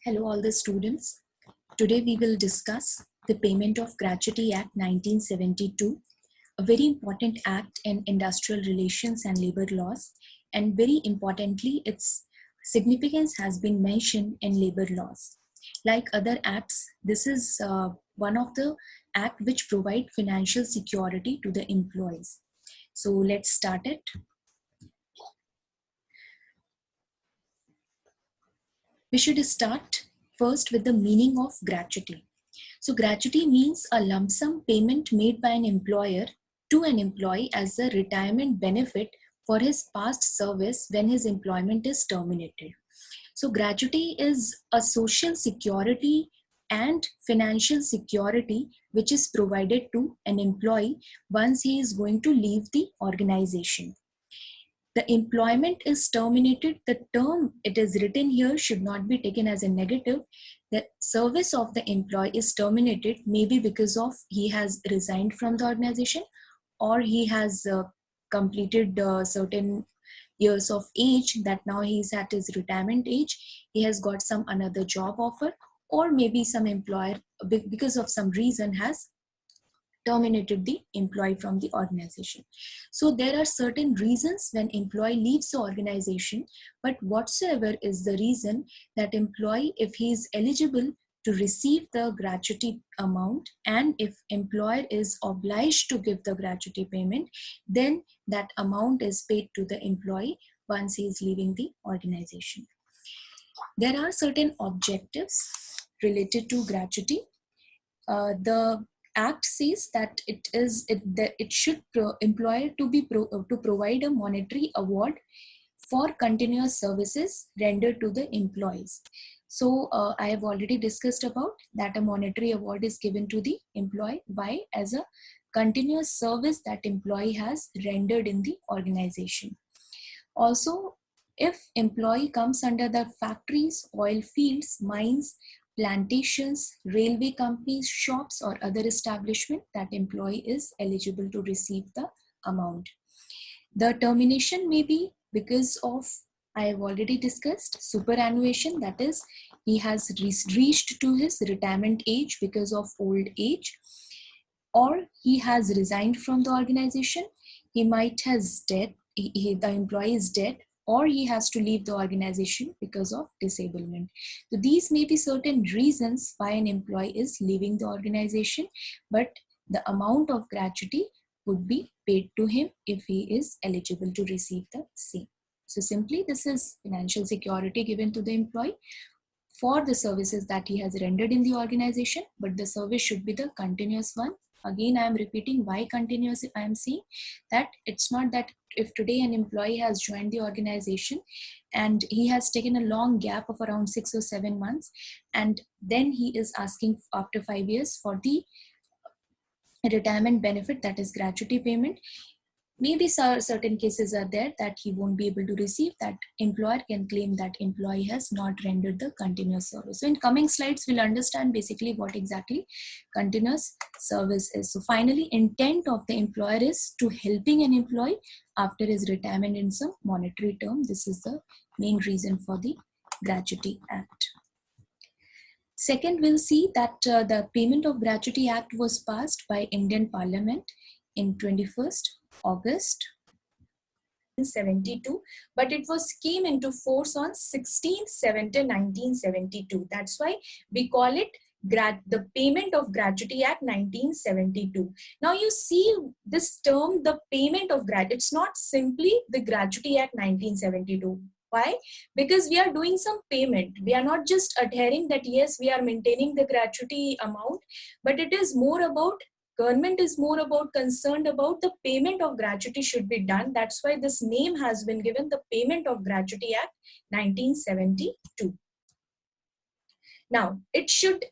Hello all the students. Today we will discuss the Payment of Gratuity Act 1972, a very important act in industrial relations and labor laws, and very importantly its significance has been mentioned in labor laws. Like other acts, this is one of the act which provide financial security to the employees. So let's start it. We should start first with the meaning of gratuity. So gratuity means a lump sum payment made by an employer to an employee as a retirement benefit for his past service when his employment is terminated. So gratuity is a social security and financial security which is provided to an employee once he is going to leave the organization. The employment is terminated. The term it is written here should not be taken as a negative. The service of the employee is terminated maybe because of he has resigned from the organization, or he has completed certain years of age that now he is at his retirement age. He has got some another job offer, or maybe some employer because of some reason has terminated the employee from the organization. So there are certain reasons when employee leaves the organization, but whatsoever is the reason, that employee, if he is eligible to receive the gratuity amount, and if employer is obliged to give the gratuity payment, then that amount is paid to the employee once he is leaving the organization. There are certain objectives related to gratuity. The act says that it should employer to provide a monetary award for continuous services rendered to the employees. So I have already discussed about that a monetary award is given to the employee. Why? As a continuous service that employee has rendered in the organization. Also, if employee comes under the factories, oil fields, mines, plantations, railway companies, shops, or other establishment, that employee is eligible to receive the amount. The termination may be because of, I have already discussed, superannuation, that is he has reached to his retirement age because of old age, or he has resigned from the organization. He might has dead, the employee is dead, or he has to leave the organization because of disablement. So these may be certain reasons why an employee is leaving the organization, but the amount of gratuity would be paid to him if he is eligible to receive the same. So simply, this is financial security given to the employee for the services that he has rendered in the organization, but the service should be the continuous one. Again, I am repeating why continuous. I am saying that it's not that if today an employee has joined the organization and he has taken a long gap of around 6 or 7 months, and then he is asking after 5 years for the retirement benefit, that is gratuity payment. Maybe certain cases are there that he won't be able to receive. That employer can claim that employee has not rendered the continuous service. So in coming slides, we'll understand basically what exactly continuous service is. So finally, intent of the employer is to helping an employee after his retirement in some monetary term. This is the main reason for the Gratuity Act. Second, we'll see that the Payment of Gratuity Act was passed by Indian Parliament in 21st August 1972, but it was came into force on 16th September 1972. That's why we call it the Payment of Gratuity Act 1972. Now you see this term, the Payment of Gratuity. It's not simply the Gratuity Act 1972. Why? Because we are doing some payment. We are not just adhering that yes, we are maintaining the gratuity amount, but it is more about, government is more about concerned about the payment of gratuity should be done. That's why this name has been given, the Payment of Gratuity Act 1972. Now it should,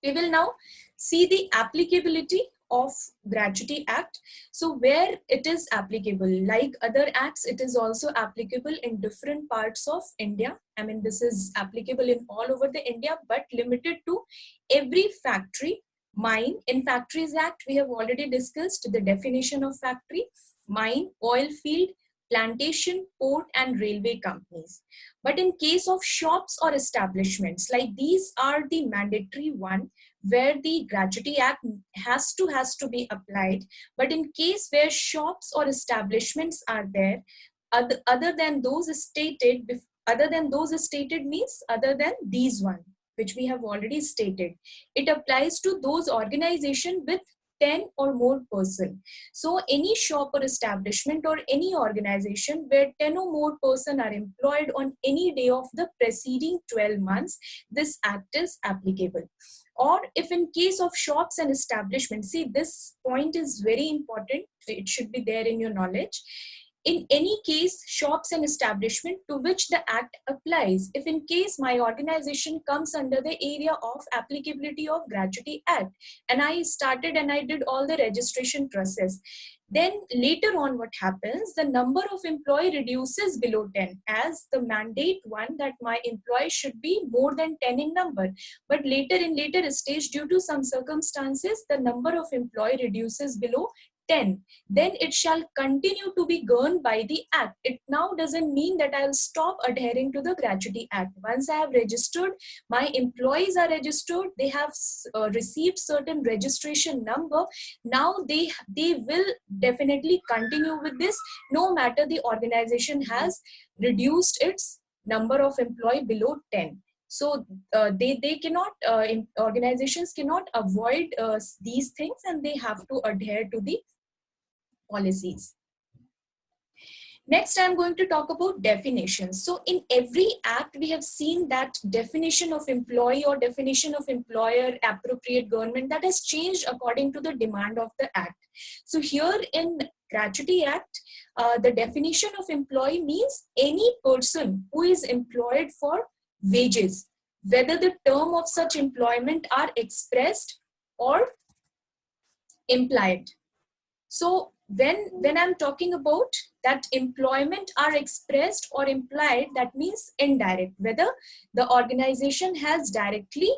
we will now see the applicability of Gratuity Act. So where it is applicable, like other acts, it is also applicable in different parts of India. I mean, this is applicable in all over the India, but limited to every factory, mine. In Factories Act, we have already discussed the definition of factory, mine, oil field, plantation, port, and railway companies. But in case of shops or establishments, like these are the mandatory one where the Gratuity Act has to be applied. But in case where shops or establishments are there, other than those stated, other than those stated means other than these one, which we have already stated, it applies to those organization with 10 or more person. So any shop or establishment or any organization where 10 or more person are employed on any day of the preceding 12 months, this act is applicable. Or if in case of shops and establishments, see, this point is very important, it should be there in your knowledge. In any case, shops and establishment to which the act applies, if in case my organization comes under the area of applicability of Gratuity Act, and I started and I did all the registration process, then later on what happens, the number of employee reduces below 10, as the mandate one that my employee should be more than 10 in number. But later in later stage, due to some circumstances, the number of employee reduces below 10, then it shall continue to be governed by the act. It now doesn't mean that I'll stop adhering to the Gratuity Act. Once I have registered, my employees are registered, they have received certain registration number, now they will definitely continue with this, no matter the organization has reduced its number of employee below 10. So they cannot, organizations cannot avoid these things, and they have to adhere to the policies. Next, I'm going to talk about definitions. So in every act, we have seen that definition of employee or definition of employer, appropriate government, that has changed according to the demand of the act. So here in Gratuity Act, the definition of employee means any person who is employed for wages, whether the term of such employment are expressed or implied. So when I'm talking about that employment are expressed or implied, that means indirect, whether the organization has directly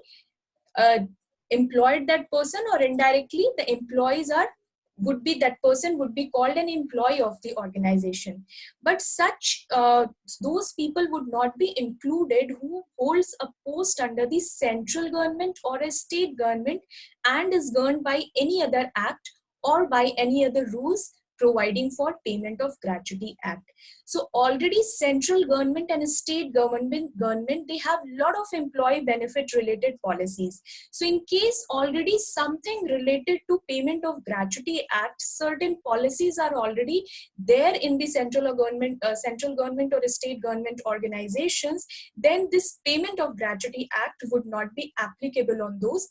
employed that person, or indirectly the employees are, would be, that person would be called an employee of the organization. But such those people would not be included who holds a post under the central government or a state government and is governed by any other act or by any other rules providing for payment of Gratuity Act. So already central government and state government, they have a lot of employee benefit related policies. So in case already something related to payment of Gratuity Act, certain policies are already there in the central government or state government organizations, then this payment of Gratuity Act would not be applicable on those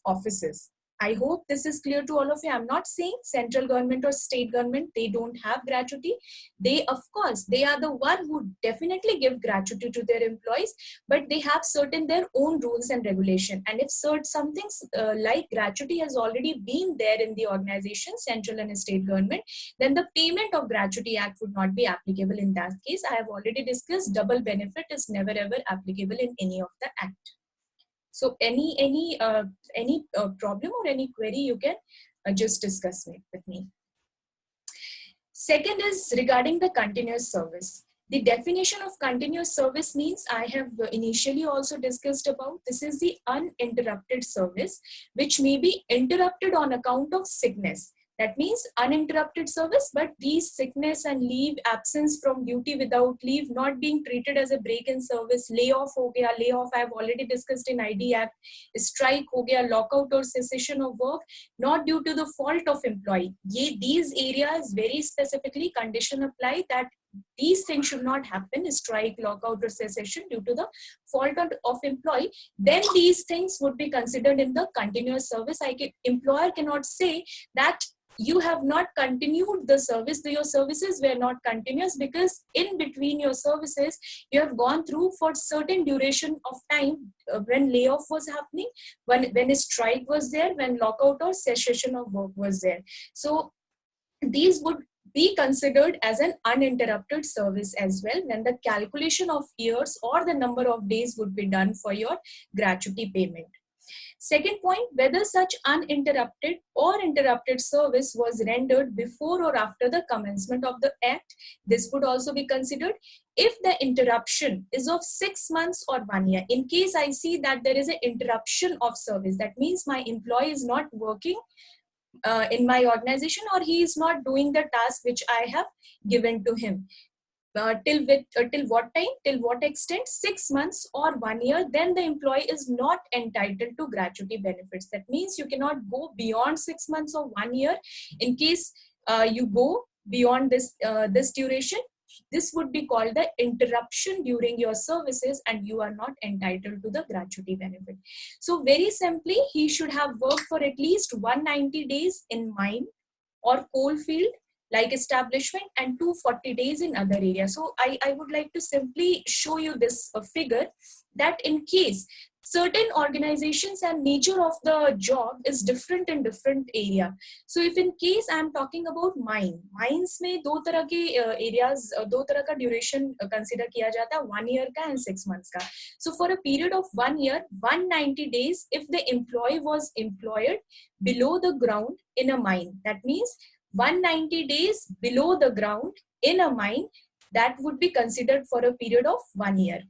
offices. I hope this is clear to all of you. I'm not saying central government or state government, they don't have gratuity. They, of course, they are the one who definitely give gratuity to their employees, but they have certain their own rules and regulation. And if something like gratuity has already been there in the organization, central and state government, then the payment of Gratuity Act would not be applicable in that case. I have already discussed double benefit is never ever applicable in any of the act. So any problem or any query, you can just discuss with me. Second is regarding the continuous service. The definition of continuous service means, I have initially also discussed about, this is the uninterrupted service which may be interrupted on account of sickness. That means uninterrupted service, but these sickness and leave, absence from duty without leave, not being treated as a break in service, layoff ho gaya, layoff I have already discussed in ID Act, strike ho gaya, lockout or cessation of work, not due to the fault of employee. These areas very specifically condition apply that these things should not happen, strike, lockout or cessation due to the fault of employee, then these things would be considered in the continuous service. Employer cannot say that you have not continued the service, your services were not continuous, because in between your services you have gone through for certain duration of time when layoff was happening, when a strike was there, when lockout or cessation of work was there. So these would be considered as an uninterrupted service as well, when the calculation of years or the number of days would be done for your gratuity payment. Second point, whether such uninterrupted or interrupted service was rendered before or after the commencement of the act. This would also be considered. If the interruption is of 6 months or 1 year, in case I see that there is an interruption of service, that means my employee is not working in my organization, or he is not doing the task which I have given to him. Till what time, till what extent, 6 months or 1 year, then the employee is not entitled to gratuity benefits. That means you cannot go beyond 6 months or 1 year. In case you go beyond this duration, this would be called the interruption during your services, and you are not entitled to the gratuity benefit. So very simply, he should have worked for at least 190 days in mine or coal field like establishment, and 240 days in other areas. So I would like to simply show you this figure, that in case certain organizations and nature of the job is different in different area. So if in case I am talking about mines में दो तरह के areas, दो तरह का duration consider किया जाता है, 1 year का and 6 months का. So for a period of 1 year, 190 days, if the employee was employed below the ground in a mine, that means 190 days below the ground in a mine, that would be considered for a period of 1 year.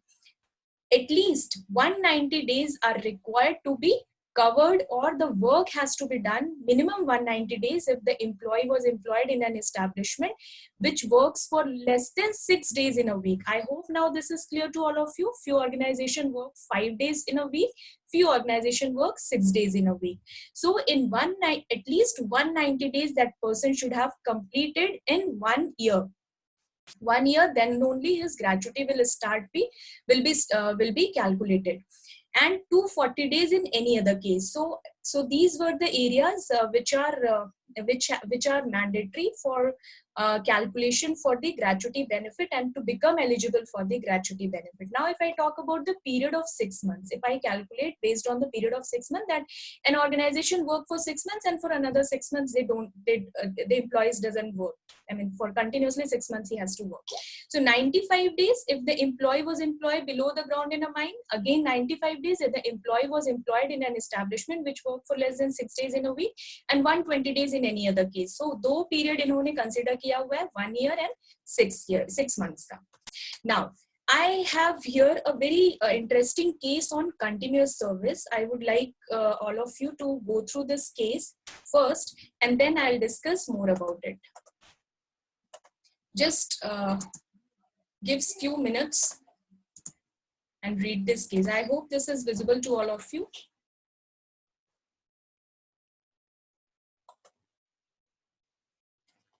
At least 190 days are required to be covered, or the work has to be done minimum 190 days if the employee was employed in an establishment which works for less than 6 days in a week. I hope now this is clear to all of you. Few organizations work 5 days in a week, few organizations work 6 days in a week. So in one night, at least 190 days that person should have completed in 1 year. 1 year, then only his gratuity will be calculated, and 240 days in any other case. So these were the areas which are mandatory for calculation for the gratuity benefit and to become eligible for the gratuity benefit. Now if I talk about the period of 6 months, if I calculate based on the period of 6 months, that an organization work for 6 months and for another 6 months the employees doesn't work. I mean, for continuously 6 months he has to work. So 95 days if the employee was employed below the ground in a mine. Again 95 days if the employee was employed in an establishment which worked for less than 6 days in a week, and 120 days in any other case. So दो period इन्होंने consider किया हुआ है, 1 year and 6 months का. Now I have here a very interesting case on continuous service. I would like all of you to go through this case first, and then I'll discuss more about it. Just gives few minutes and read this case. I hope this is visible to all of you.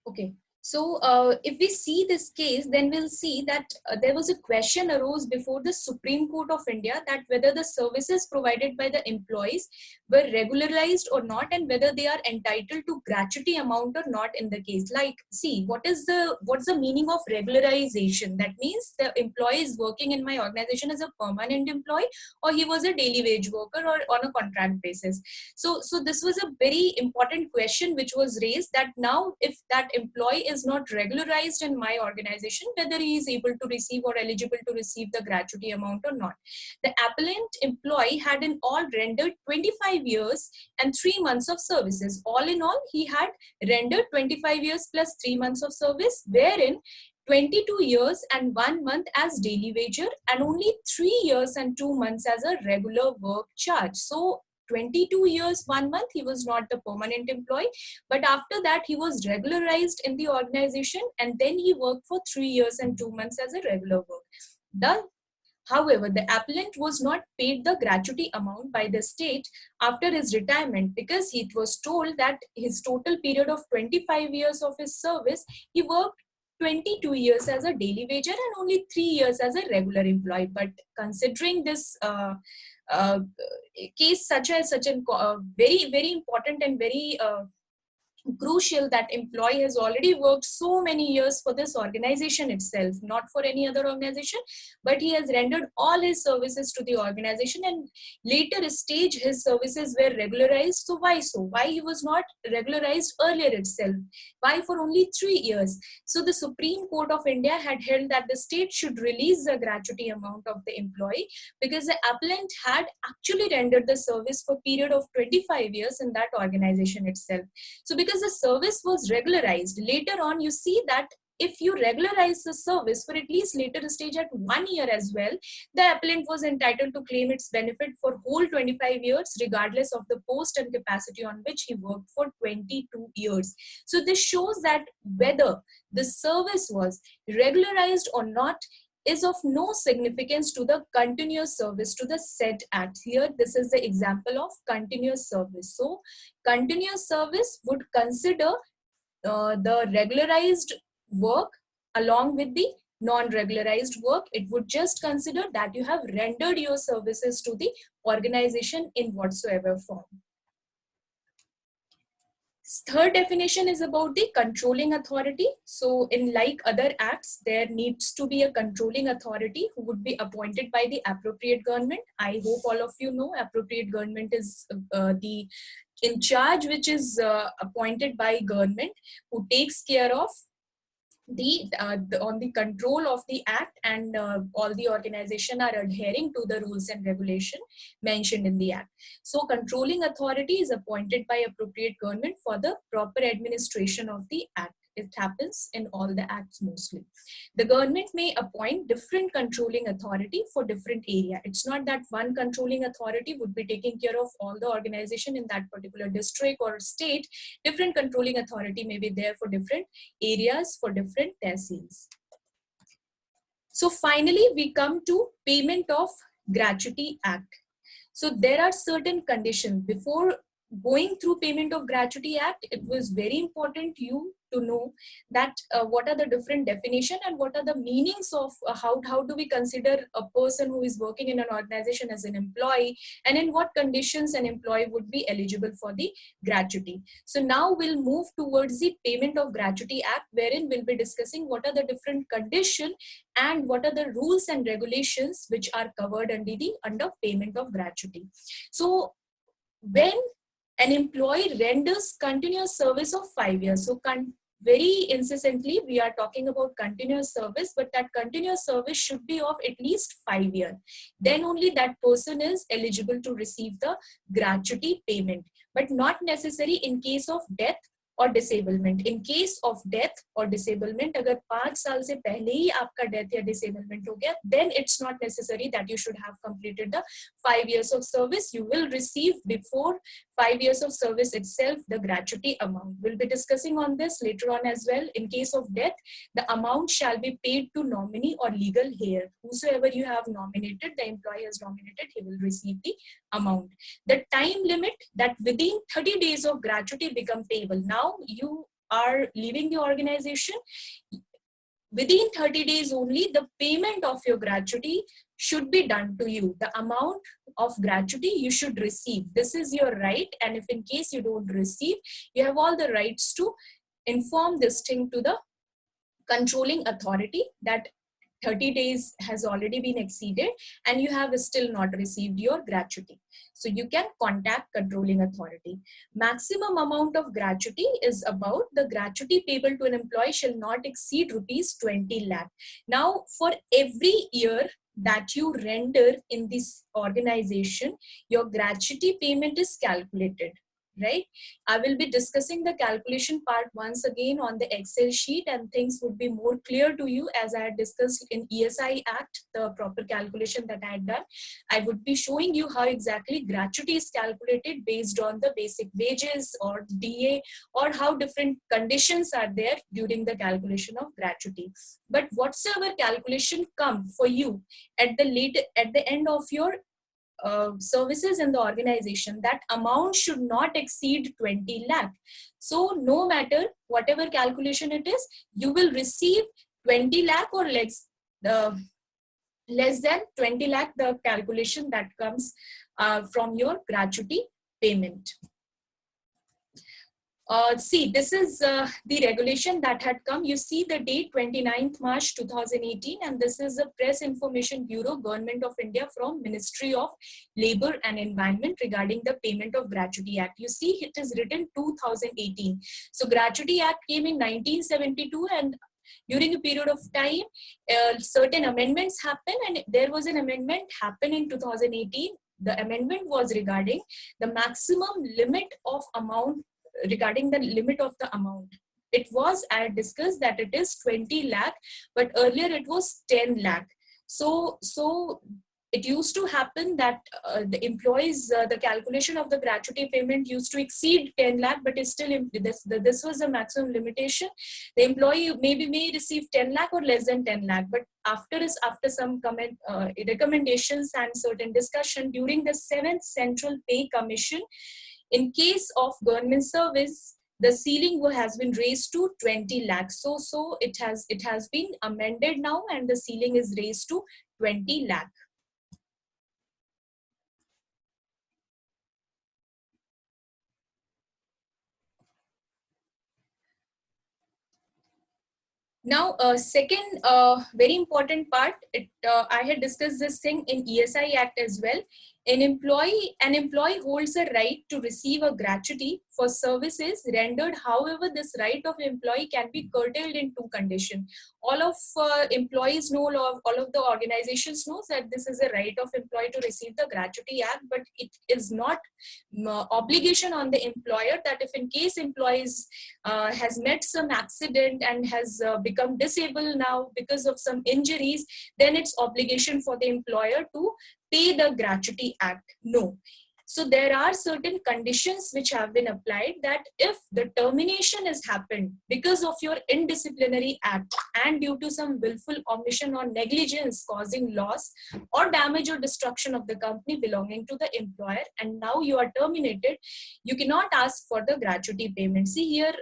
Okay. So if we see this case, then we'll see that there was a question arose before the Supreme Court of India that whether the services provided by the employees were regularized or not, and whether they are entitled to gratuity amount or not in the case. Like, see, what's the meaning of regularization? That means the employee is working in my organization as a permanent employee, or he was a daily wage worker or on a contract basis. So this was a very important question which was raised, that now if that employee is not regularized in my organization, whether he is able to receive or eligible to receive the gratuity amount or not. The appellant employee had in all rendered 25 years and 3 months of services. All in all, he had rendered 25 years plus 3 months of service, wherein 22 years and 1 month as daily wager, and only 3 years and 2 months as a regular work charge. So 22 years, 1 month, he was not the permanent employee, but after that he was regularized in the organization, and then he worked for 3 years and 2 months as a regular work. However, the appellant was not paid the gratuity amount by the state after his retirement, because it was told that his total period of 25 years of his service, he worked 22 years as a daily wager and only 3 years as a regular employee. But considering this case such a very, very important and very crucial that employee has already worked so many years for this organization itself, not for any other organization, but he has rendered all his services to the organization, and later stage his services were regularized. So why he was not regularized earlier itself? Why for only 3 years? So the Supreme Court of India had held that the state should release the gratuity amount of the employee because the appellant had actually rendered the service for a period of 25 years in that organization itself. So because the service was regularized, later on you see that if you regularize the service for at least later stage at 1 year as well, the appellant was entitled to claim its benefit for whole 25 years, regardless of the post and capacity on which he worked for 22 years. So this shows that whether the service was regularized or not is of no significance to the continuous service to the said act. Here, this is the example of continuous service. So continuous service would consider the regularized work along with the non-regularized work. It would just consider that you have rendered your services to the organization in whatsoever form. Third definition is about the controlling authority. So in like other acts, there needs to be a controlling authority who would be appointed by the appropriate government. I hope all of you know appropriate government is the in charge which is appointed by government, who takes care of on the control of the act, and all the organization are adhering to the rules and regulation mentioned in the act. So controlling authority is appointed by appropriate government for the proper administration of the act. It happens in all the acts mostly. The government may appoint different controlling authority for different area. It's not that one controlling authority would be taking care of all the organization in that particular district or state. Different controlling authority may be there for different areas, for different tehsils. So finally, we come to Payment of Gratuity Act. So there are certain conditions. Before going through Payment of Gratuity Act, it was very important you to know that what are the different definition and what are the meanings of how do we consider a person who is working in an organization as an employee, and in what conditions an employee would be eligible for the gratuity. So now we'll move towards the Payment of Gratuity Act, wherein we'll be discussing what are the different conditions and what are the rules and regulations which are covered under payment of gratuity. So when an employee renders continuous service of 5 years, so very incessantly we are talking about continuous service, but that continuous service should be of at least 5 years. Then only that person is eligible to receive the gratuity payment, but not necessary in case of death or disablement. In case of death or disablement, अगर 5 साल से पहले ही आपका death या disablement हो गया, then it's not necessary that you should have completed the 5 years of service. You will receive before 5 years of service itself the gratuity amount. We'll be discussing on this later on as well. In case of death, the amount shall be paid to nominee or legal heir. Whosoever you have nominated, the employee has nominated, he will receive the amount. The time limit, that within 30 days of gratuity become payable. Now you are leaving the organization, within 30 days only the payment of your gratuity should be done to you. The amount of gratuity you should receive. This is your right, and if in case you don't receive, you have all the rights to inform this thing to the controlling authority that 30 days has already been exceeded and you have still not received your gratuity. So you can contact controlling authority. Maximum amount of gratuity is about the gratuity payable to an employee shall not exceed rupees 20 lakh. Now for every year that you render in this organization, your gratuity payment is calculated. Right? I will be discussing the calculation part once again on the Excel sheet, and things would be more clear to you as I had discussed in ESI Act, the proper calculation that I had done. I would be showing you how exactly gratuity is calculated based on the basic wages or DA, or how different conditions are there during the calculation of gratuity. But whatsoever calculation come for you at the end of your services in the organization, that amount should not exceed 20 lakh. So no matter whatever calculation it is, you will receive 20 lakh or less than 20 lakh, the calculation that comes from your gratuity payment. See, this is the regulation that had come. You see the date 29th March 2018, and this is the Press Information Bureau, Government of India, from Ministry of Labor and Environment regarding the Payment of Gratuity Act. You see, it is written 2018. So Gratuity Act came in 1972, and during a period of time, certain amendments happened, and there was an amendment happened in 2018. The amendment was regarding the maximum limit of amount, regarding the limit of the amount. It was, I discussed that it is 20 lakh, but earlier it was 10 lakh. So it used to happen that the employees, the calculation of the gratuity payment used to exceed 10 lakh, but it's still, this was the maximum limitation. The employee may receive 10 lakh or less than 10 lakh, but after some recommendations and certain discussion during the 7th Central Pay Commission, in case of government service, the ceiling has been raised to 20 lakhs. So it has been amended now, and the ceiling is raised to 20 lakh. Now, second very important part, I had discussed this thing in ESI Act as well. An employee holds a right to receive a gratuity for services rendered. However, this right of employee can be curtailed in two conditions. All of employees know, all of the organizations knows that this is a right of employee to receive the Gratuity Act, but it is not obligation on the employer that if in case employees has met some accident and has become disabled now because of some injuries, then it's obligation for the employer to pay the Gratuity Act. No. So there are certain conditions which have been applied, that if the termination has happened because of your indisciplinary act and due to some willful omission or negligence causing loss or damage or destruction of the company belonging to the employer, and now you are terminated, you cannot ask for the gratuity payment. See here,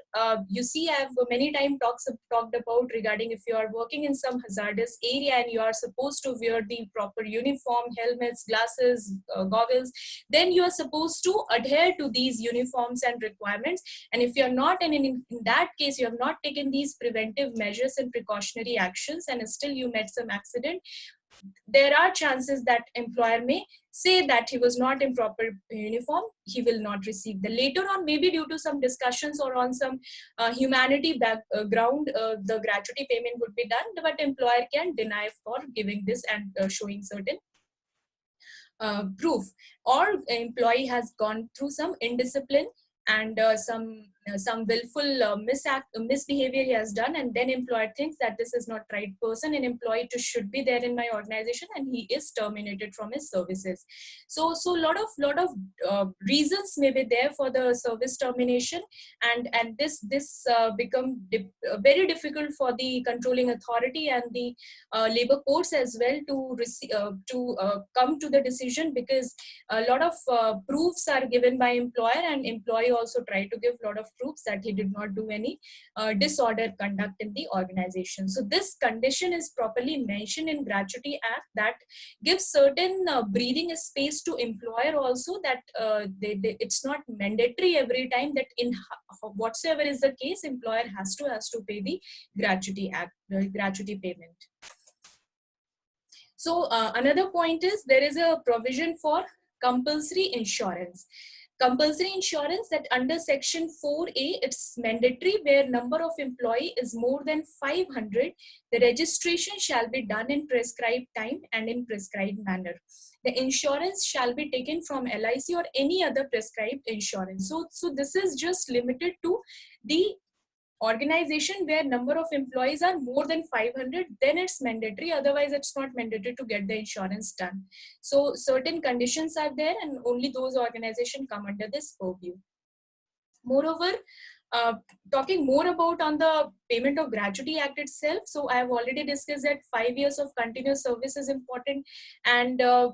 you see I have many times talked about regarding if you are working in some hazardous area and you are supposed to wear the proper uniform, helmets, glasses, goggles, then you are supposed to adhere to these uniforms and requirements. And if you are not, and in that case you have not taken these preventive measures and precautionary actions, and still you met some accident, there are chances that employer may say that he was not in proper uniform, he will not receive. The later on, maybe due to some discussions or on some humanity background, the gratuity payment would be done, but employer can deny for giving this and showing certain proof, or employee has gone through some indiscipline and some willful misbehavior he has done, and then employer thinks that this is not right person, an employee should be there in my organization, and he is terminated from his services. So lot of reasons may be there for the service termination, and this become very difficult for the controlling authority and the labor courts as well to come to the decision, because a lot of proofs are given by employer, and employee also try to give a lot of proofs that he did not do any disorder conduct in the organization. So this condition is properly mentioned in Gratuity Act, that gives certain breathing space to employer also, that it's not mandatory every time that in whatsoever is the case, employer has to pay the Gratuity Act, gratuity payment. So another point is there is a provision for compulsory insurance. Compulsory insurance, that under section 4A, it's mandatory where number of employee is more than 500. The registration shall be done in prescribed time and in prescribed manner. The insurance shall be taken from LIC or any other prescribed insurance. So this is just limited to the organization where number of employees are more than 500, then it's mandatory. Otherwise it's not mandatory to get the insurance done. So certain conditions are there, and only those organizations come under this purview. Moreover, talking more about on the payment of Gratuity Act itself, so I have already discussed that 5 years of continuous service is important, and a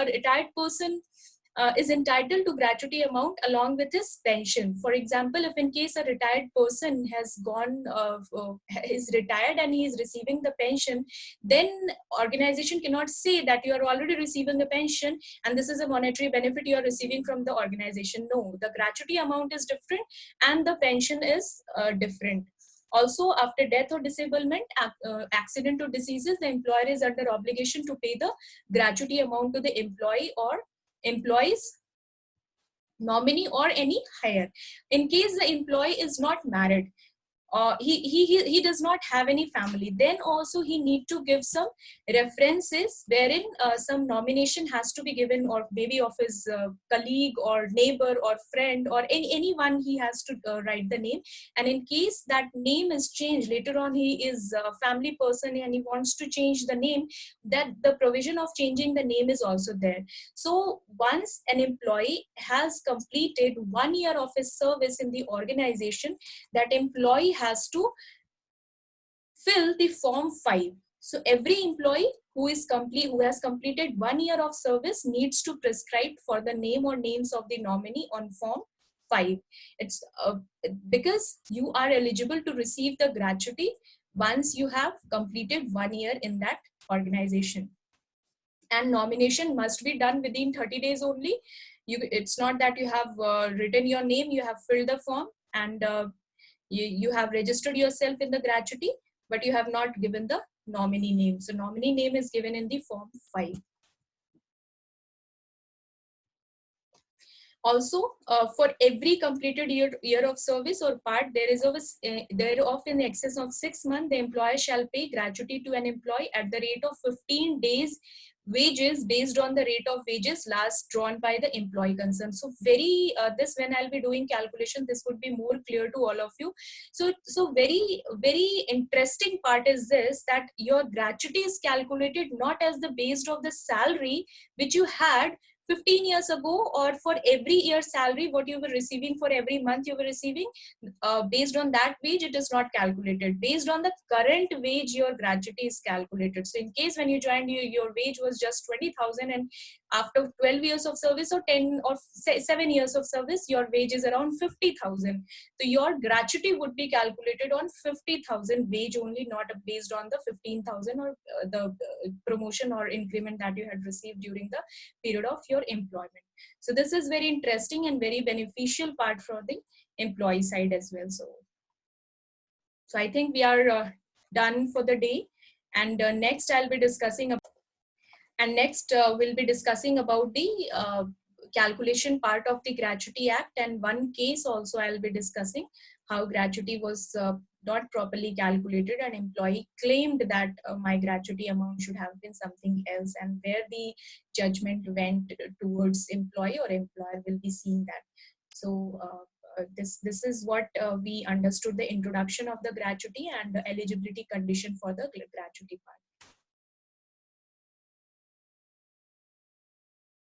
retired person is entitled to gratuity amount along with his pension. For example, if in case a retired person has is retired and he is receiving the pension, then organization cannot say that you are already receiving a pension and this is a monetary benefit you are receiving from the organization. No, the gratuity amount is different and the pension is different. Also, after death or disablement, accident or diseases, the employer is under obligation to pay the gratuity amount to the employee or employees nominee or any higher. In case the employee is not married, he does not have any family, then also he need to give some references wherein some nomination has to be given, or maybe of his colleague or neighbor or friend or anyone he has to write the name. And in case that name is changed later on, he is a family person and he wants to change the name, that the provision of changing the name is also there. So once an employee has completed 1 year of his service in the organization, that employee has to fill the form 5. So every employee who has completed 1 year of service needs to prescribe for the name or names of the nominee on form 5. It's because you are eligible to receive the gratuity once you have completed 1 year in that organization. And nomination must be done within 30 days only. It's not that you have written your name, you have filled the form, and you have registered yourself in the gratuity, but you have not given the nominee name. So nominee name is given in the form 5. Also, for every completed year of service or part, thereof in excess of 6 months, the employer shall pay gratuity to an employee at the rate of 15 days wages based on the rate of wages last drawn by the employee concerned. So this, when I'll be doing calculation, this would be more clear to all of you. So very interesting part is this, that your gratuity is calculated not as the based of the salary which you had 15 years ago, or for every year salary what you were receiving, for every month you were receiving, based on that wage it is not calculated. Based on the current wage your gratuity is calculated. So in case when you joined, your wage was just 20,000, and after 12 years of service or 10 or 7 years of service, your wage is around 50,000. So your gratuity would be calculated on 50,000 wage only, not based on the 15,000 or the promotion or increment that you had received during the period of your employment. So this is very interesting and very beneficial part for the employee side as well. So I think we are done for the day, and next I'll be discussing we'll be discussing about the calculation part of the Gratuity Act, and one case also I'll be discussing how gratuity was not properly calculated. An employee claimed that my gratuity amount should have been something else, and where the judgment went towards employee or employer, will be seeing that. So this is what we understood, the introduction of the gratuity and the eligibility condition for the gratuity part.